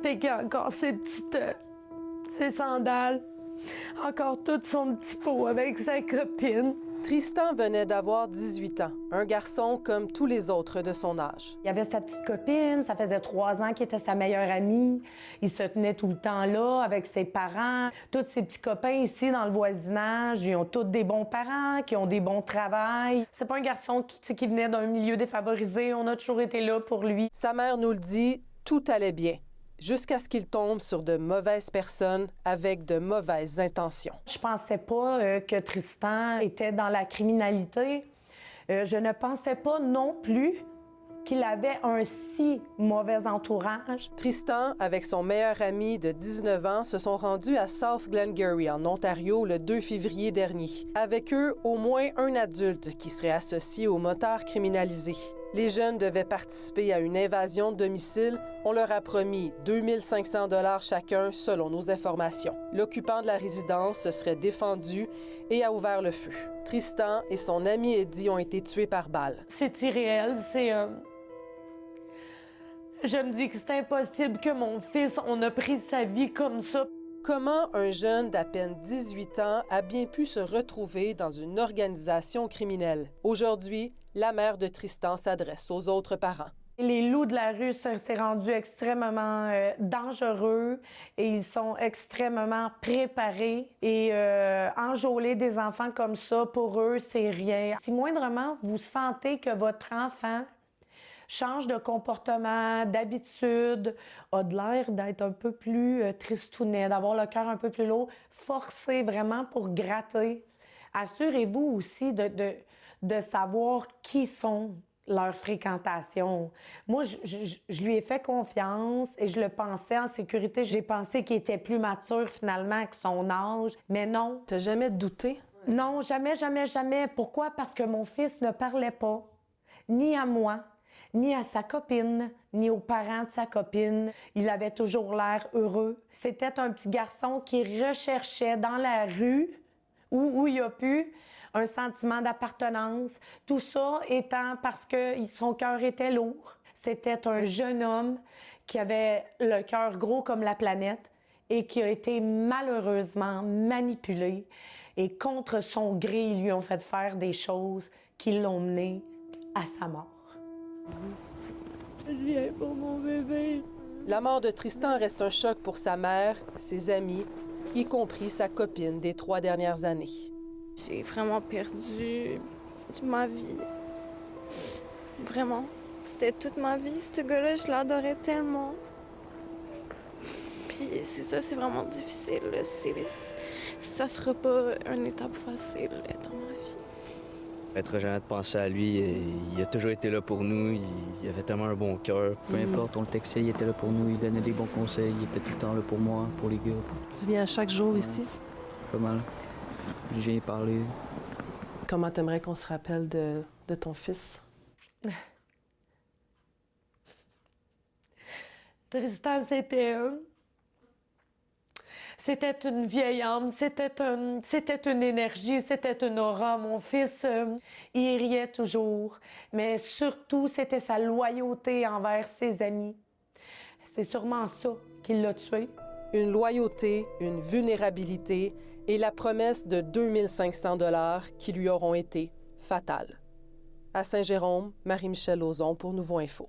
Puis encore ses sandales, encore tout son petit pot avec sa copine. Tristan venait d'avoir 18 ans, un garçon comme tous les autres de son âge. Il avait sa petite copine, ça faisait 3 ans qu'il était sa meilleure amie. Il se tenait tout le temps là avec ses parents. Tous ses petits copains ici dans le voisinage, ils ont tous des bons parents, qui ont des bons travails. C'est pas un garçon qui venait d'un milieu défavorisé, on a toujours été là pour lui. Sa mère nous le dit, tout allait bien, jusqu'à ce qu'il tombe sur de mauvaises personnes avec de mauvaises intentions. Je pensais pas que Tristan était dans la criminalité. Je ne pensais pas non plus qu'il avait un si mauvais entourage. Tristan, avec son meilleur ami de 19 ans, se sont rendus à South Glengarry, en Ontario, le 2 février dernier. Avec eux, au moins un adulte qui serait associé aux motards criminalisés. Les jeunes devaient participer à une invasion de domicile. On leur a promis 2500 $ chacun, selon nos informations. L'occupant de la résidence se serait défendu et a ouvert le feu. Tristan et son ami Eddie ont été tués par balle. C'est irréel, Je me dis que c'est impossible que mon fils, on a pris sa vie comme ça. Comment un jeune d'à peine 18 ans a bien pu se retrouver dans une organisation criminelle? Aujourd'hui, la mère de Tristan s'adresse aux autres parents. Les loups de la rue s'est rendu extrêmement dangereux et ils sont extrêmement préparés. Et enjôler des enfants comme ça, pour eux, c'est rien. Si moindrement vous sentez que votre enfant change de comportement, d'habitude, a de l'air d'être un peu plus tristounet, d'avoir le cœur un peu plus lourd, forcez vraiment pour gratter. Assurez-vous aussi de savoir qui sont leur fréquentation. Moi, je lui ai fait confiance et je le pensais en sécurité. J'ai pensé qu'il était plus mature finalement que son âge, mais non. T'as jamais douté? Non, jamais, jamais, jamais. Pourquoi? Parce que mon fils ne parlait pas, ni à moi, ni à sa copine, ni aux parents de sa copine. Il avait toujours l'air heureux. C'était un petit garçon qui recherchait dans la rue où il a pu un sentiment d'appartenance. Tout ça étant parce que son cœur était lourd. C'était un jeune homme qui avait le cœur gros comme la planète et qui a été malheureusement manipulé. Et contre son gré, ils lui ont fait faire des choses qui l'ont mené à sa mort. Je viens pour mon bébé. La mort de Tristan reste un choc pour sa mère, ses amis, y compris sa copine des 3 dernières années. J'ai vraiment perdu ma vie. Vraiment. C'était toute ma vie. Ce gars-là, je l'adorais tellement. Puis c'est ça, c'est vraiment difficile. Ça sera pas une étape facile dans ma vie. Être jamais de penser à lui, il a toujours été là pour nous, il avait tellement un bon cœur. Peu importe, on le textait, il était là pour nous, il donnait des bons conseils, il était tout le temps là pour moi, pour les gars. Tu viens chaque jour ici? Pas mal. J'ai y parlé. Comment t'aimerais qu'on se rappelle de ton fils? Tristan, c'était une vieille âme, c'était une énergie, c'était une aura. Mon fils, il riait toujours, mais surtout, c'était sa loyauté envers ses amis. C'est sûrement ça qui l'a tué. Une loyauté, une vulnérabilité et la promesse de 2500 $ qui lui auront été fatales. À Saint-Jérôme, Marie-Michelle Lauzon pour Nouveau Info.